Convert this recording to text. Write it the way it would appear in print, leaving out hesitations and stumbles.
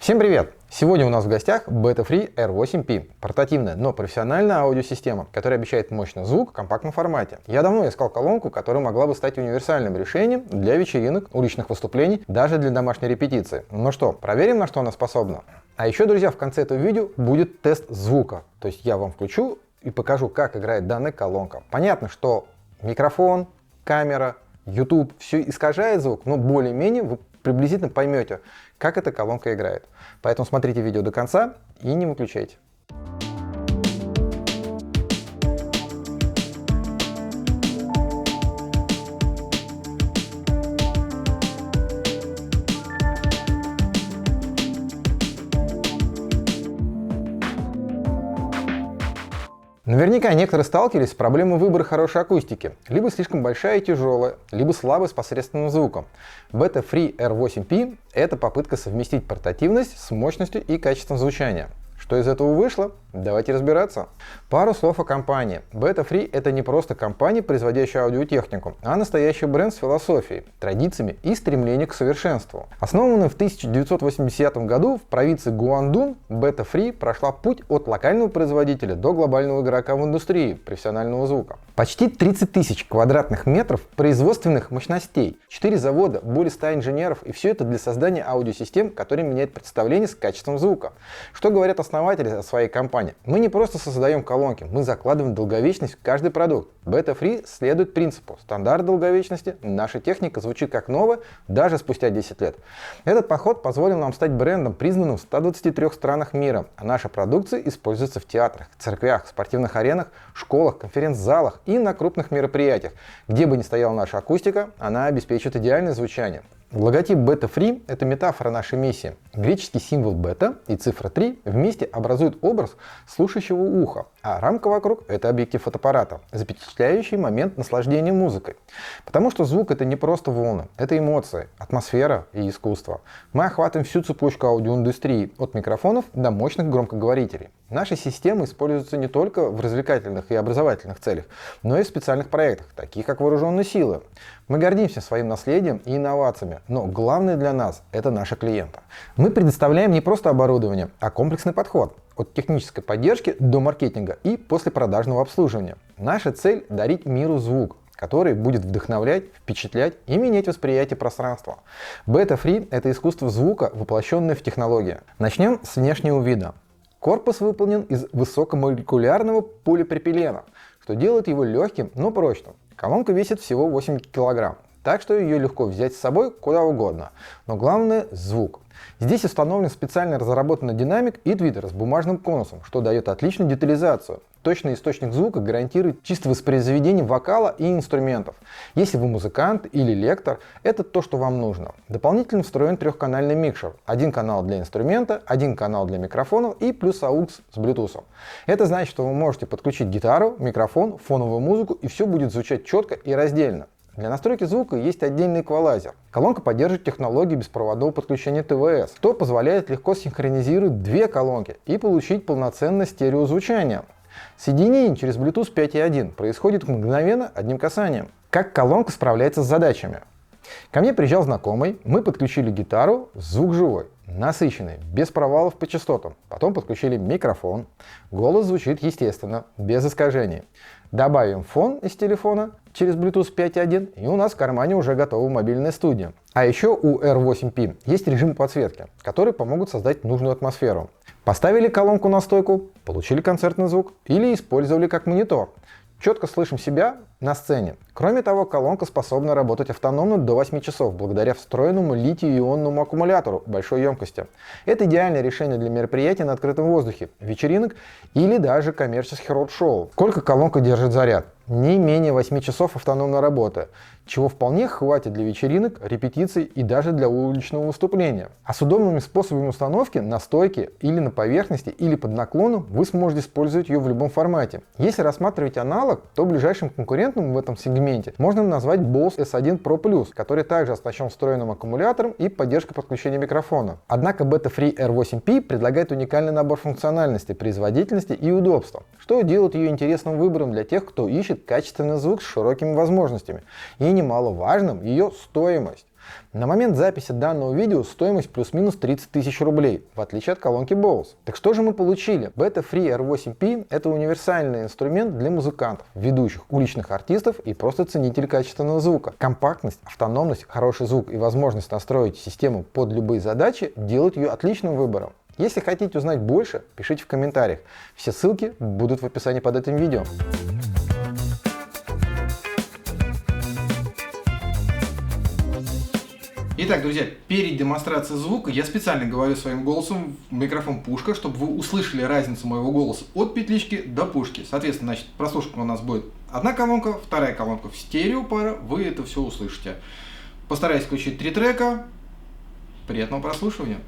Всем привет! Сегодня у нас в гостях Beta-Free R8P. Портативная, но профессиональная аудиосистема, которая обещает мощный звук в компактном формате. Я давно искал колонку, которая могла бы стать универсальным решением для вечеринок, уличных выступлений, даже для домашней репетиции. Ну что, проверим, на что она способна? А еще, друзья, в конце этого видео будет тест звука. То есть я вам включу и покажу, как играет данная колонка. Понятно, что микрофон, камера, YouTube все искажает звук, но более-менее вы приблизительно поймете, как эта колонка играет. Поэтому смотрите видео до конца и не выключайте. Наверняка некоторые сталкивались с проблемой выбора хорошей акустики. Либо слишком большая и тяжелая, либо слабая с посредственным звуком. Beta-Free R8P – это попытка совместить портативность с мощностью и качеством звучания. Что из этого вышло? Давайте разбираться. Пару слов о компании. Beta-Free – это не просто компания, производящая аудиотехнику, а настоящий бренд с философией, традициями и стремлением к совершенству. Основанная в 1980 году в провинции Гуандун, Beta-Free прошла путь от локального производителя до глобального игрока в индустрии профессионального звука. Почти 30 тысяч квадратных метров производственных мощностей, 4 завода, более 100 инженеров, и все это для создания аудиосистем, которые меняют представление с качеством звука. Что говорят основатели о своей компании? Мы не просто создаем колонки, мы закладываем долговечность в каждый продукт. Beta-Free следует принципу: стандарт долговечности, наша техника звучит как новая даже спустя 10 лет. Этот подход позволил нам стать брендом, признанным в 123 странах мира, а наша продукция используется в театрах, церквях, спортивных аренах, школах, конференц-залах и на крупных мероприятиях. Где бы ни стояла наша акустика, она обеспечивает идеальное звучание. Логотип Beta-Free – это метафора нашей миссии. Греческий символ бета и цифра 3 вместе образуют образ слушающего уха, а рамка вокруг – это объектив фотоаппарата, запечатляющий момент наслаждения музыкой. Потому что звук – это не просто волны, это эмоции, атмосфера и искусство. Мы охватываем всю цепочку аудиоиндустрии, от микрофонов до мощных громкоговорителей. Наши системы используются не только в развлекательных и образовательных целях, но и в специальных проектах, таких как вооруженные силы. Мы гордимся своим наследием и инновациями, но главное для нас – это наши клиенты. Мы предоставляем не просто оборудование, а комплексный подход. От технической поддержки до маркетинга и послепродажного обслуживания. Наша цель – дарить миру звук, который будет вдохновлять, впечатлять и менять восприятие пространства. Beta-Free – это искусство звука, воплощенное в технологии. Начнем с внешнего вида. Корпус выполнен из высокомолекулярного полипропилена, что делает его легким, но прочным. Колонка весит всего 8 кг, так что ее легко взять с собой куда угодно. Но главное – звук. Здесь установлен специально разработанный динамик и твиттер с бумажным конусом, что дает отличную детализацию. Точный источник звука гарантирует чистое воспроизведение вокала и инструментов. Если вы музыкант или лектор, это то, что вам нужно. Дополнительно встроен трехканальный микшер. Один канал для инструмента, один канал для микрофонов и плюс AUX с Bluetooth. Это значит, что вы можете подключить гитару, микрофон, фоновую музыку, и все будет звучать четко и раздельно. Для настройки звука есть отдельный эквалайзер. Колонка поддерживает технологию беспроводного подключения ТВС, что позволяет легко синхронизировать две колонки и получить полноценное стереозвучание. Соединение через Bluetooth 5.1 происходит мгновенно одним касанием. Как колонка справляется с задачами? Ко мне приезжал знакомый, мы подключили гитару, звук живой, насыщенный, без провалов по частотам. Потом подключили микрофон, голос звучит естественно, без искажений. Добавим фон из телефона через Bluetooth 5.1, и у нас в кармане уже готова мобильная студия. А еще у R8P есть режимы подсветки, которые помогут создать нужную атмосферу. Поставили колонку на стойку, получили концертный звук или использовали как монитор. Четко слышим себя на сцене. Кроме того, колонка способна работать автономно до 8 часов благодаря встроенному литий-ионному аккумулятору большой емкости. Это идеальное решение для мероприятий на открытом воздухе, вечеринок или даже коммерческих роуд-шоу. Сколько колонка держит заряд? Не менее 8 часов автономной работы, чего вполне хватит для вечеринок, репетиций и даже для уличного выступления. А с удобными способами установки на стойке или на поверхности или под наклоном вы сможете использовать ее в любом формате. Если рассматривать аналог, то ближайшим конкурентом в этом сегменте можно назвать Bose S1 Pro Plus, который также оснащен встроенным аккумулятором и поддержкой подключения микрофона. Однако Beta-Free R8P предлагает уникальный набор функциональности, производительности и удобства, что делает ее интересным выбором для тех, кто ищет качественный звук с широкими возможностями. И немаловажным ее стоимость. На момент записи данного видео стоимость плюс-минус 30 тысяч рублей, в отличие от колонки Bose. Так что же мы получили? Beta Free R8P — это универсальный инструмент для музыкантов, ведущих, уличных артистов и просто ценителей качественного звука. Компактность, автономность, хороший звук и возможность настроить систему под любые задачи делают ее отличным выбором. Если хотите узнать больше, пишите в комментариях. Все ссылки будут в описании под этим видео. Итак, друзья, перед демонстрацией звука я специально говорю своим голосом в микрофон пушка, чтобы вы услышали разницу моего голоса от петлички до пушки. Соответственно, значит, прослушка у нас будет одна колонка, вторая колонка в стерео пара, вы это все услышите. Постараюсь включить 3 трека. Приятного прослушивания.